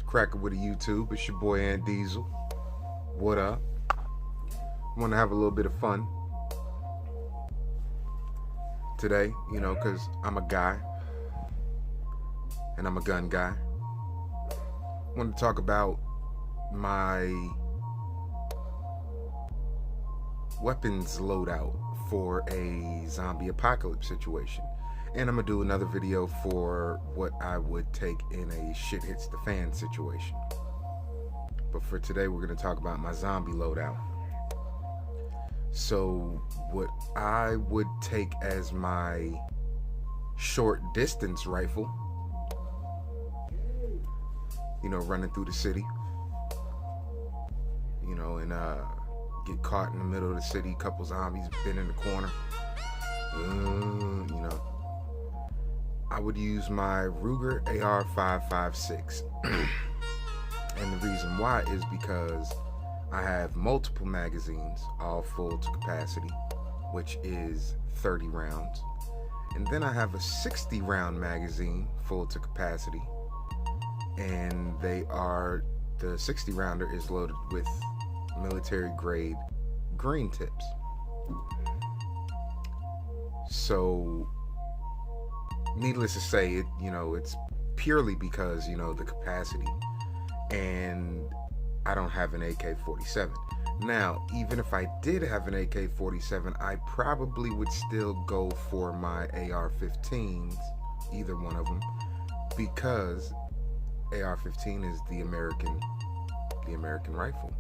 Cracker with a YouTube. It's your boy Ant Diesel. What up? Want to have a little bit of fun today, because I'm a guy and I'm a gun guy. Want to talk about my weapons loadout for a zombie apocalypse situation. And I'm going to do another video for what I would take in a shit hits the fan situation. But for today, we're going to talk about my zombie loadout. So what I would take as my short distance rifle, running through the city, and get caught in the middle of the city, couple zombies been in the corner, I would use my Ruger AR-556. And the reason why is because I have multiple magazines, all full to capacity, which is 30 rounds. And then I have a 60 round magazine full to capacity. And the 60 rounder is loaded with military grade green tips. So needless to say, it's purely because, the capacity, and I don't have an AK-47. Now, even if I did have an AK-47, I probably would still go for my AR-15s, either one of them, because AR-15 is the American rifle.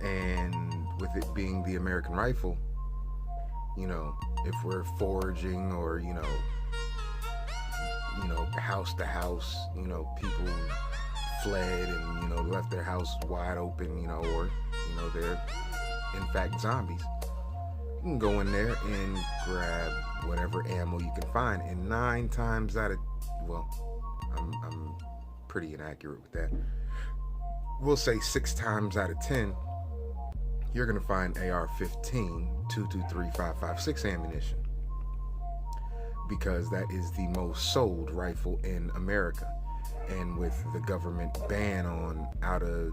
And with it being the American rifle, if we're foraging or, house to house, people fled and, left their house wide open, or, they're in fact zombies, you can go in there and grab whatever ammo you can find. And 9 times out of, I'm pretty inaccurate with that. We'll say 6 times out of 10, you're going to find AR-15, 223, 5.56 ammunition, because that is the most sold rifle in America. And with the government ban on out of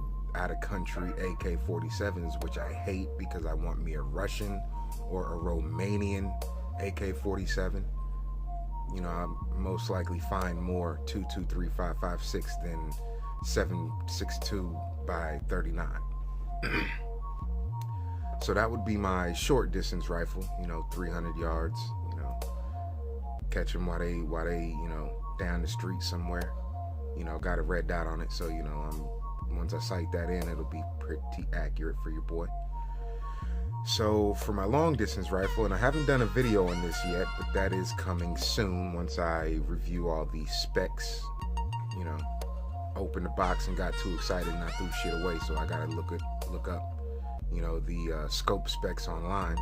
country AK-47s, which I hate because I want me a Russian or a Romanian AK-47, I most likely find more 223, 5.56 than 7.62 by 39. So that would be my short distance rifle, 300 yards, catch them while they, down the street somewhere, got a red dot on it. So, once I sight that in, it'll be pretty accurate for your boy. So for my long distance rifle, and I haven't done a video on this yet, but that is coming soon once I review all the specs, opened the box and got too excited and I threw shit away. So I gotta look up, the scope specs online.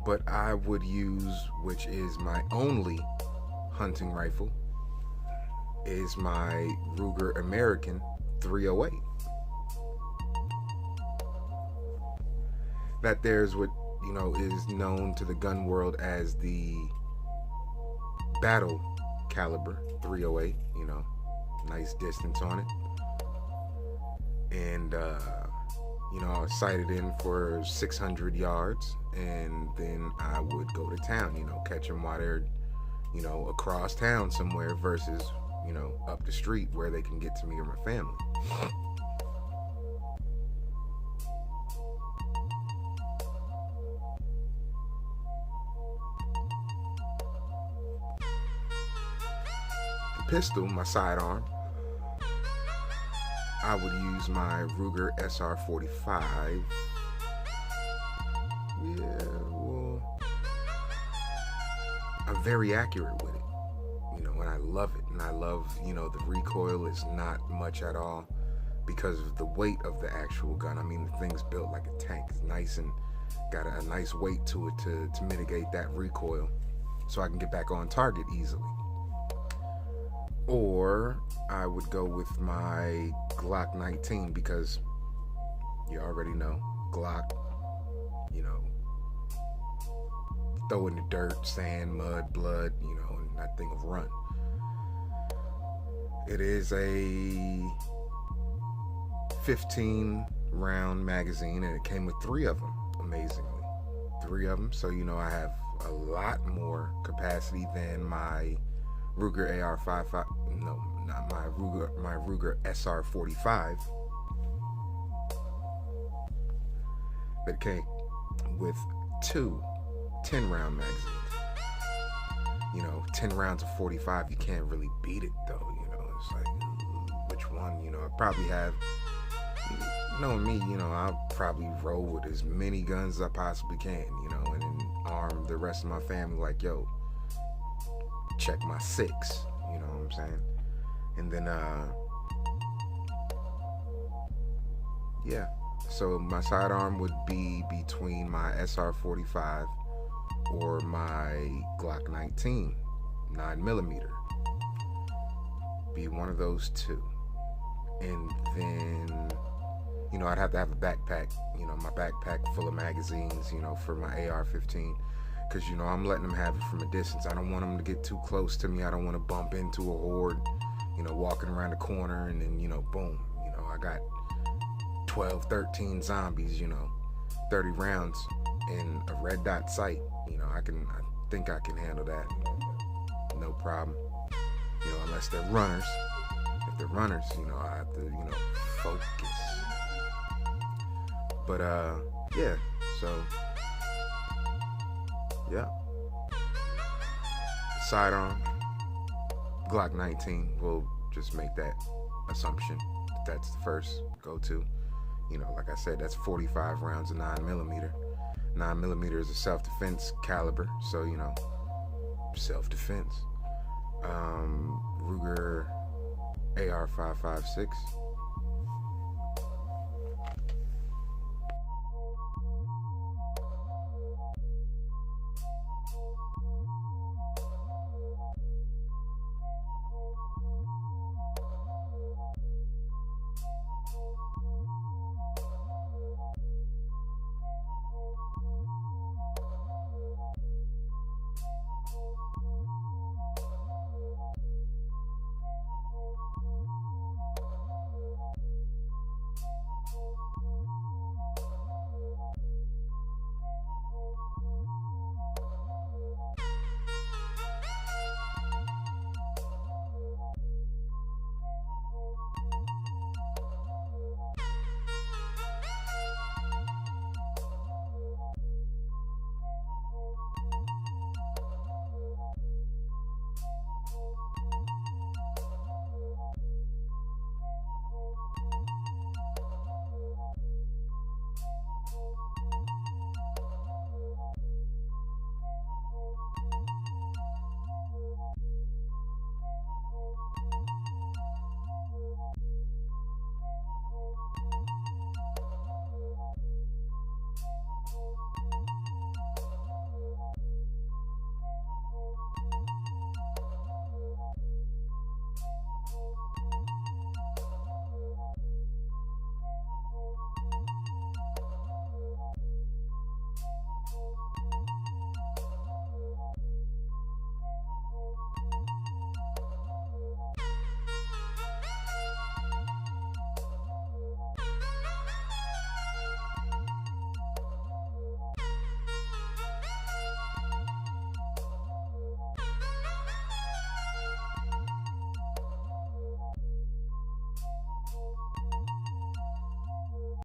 But I would use, which is my only hunting rifle, is my Ruger American 308. That there's what, is known to the gun world as the battle caliber 308, nice distance on it. And, I sighted in for 600 yards, and then I would go to town, catch them while they're, across town somewhere versus, up the street where they can get to me or my family. The pistol, my sidearm, I would use my Ruger SR-45. I'm very accurate with it, and I love it. And I love, the recoil is not much at all because of the weight of the actual gun. I mean, the thing's built like a tank. It's nice and got a nice weight to it to mitigate that recoil, so I can get back on target easily. Or I would go with my Glock 19 because you already know Glock, throw in the dirt, sand, mud, blood, and that thing will run. It is a 15 round magazine, and it came with 3 of them, amazingly. 3 of them. So, I have a lot more capacity than my Ruger AR-55. No, not my Ruger SR-45. That came with 2 10-round magazines. 10 rounds of 45, you can't really beat it though. It's like, which one? I probably have, knowing me, I'll probably roll with as many guns as I possibly can, and then arm the rest of my family like, yo, check my 6, you know what I'm saying? And then, yeah. So my sidearm would be between my SR-45 or my Glock 19, 9mm. Be one of those 2. And then, I'd have to have a backpack, my backpack full of magazines, for my AR-15. Because, I'm letting them have it from a distance. I don't want them to get too close to me. I don't want to bump into a horde, walking around the corner and then, boom. I got 12, 13 zombies, 30 rounds in a red dot sight. I think I can handle that. No problem. Unless they're runners. If they're runners, I have to, focus. But, yeah. So, yeah. Sidearm, Glock 19. We'll just make that assumption. That's the first go-to. Like I said, that's 45 rounds of 9mm. 9mm is a self-defense caliber, so self-defense. Ruger AR-556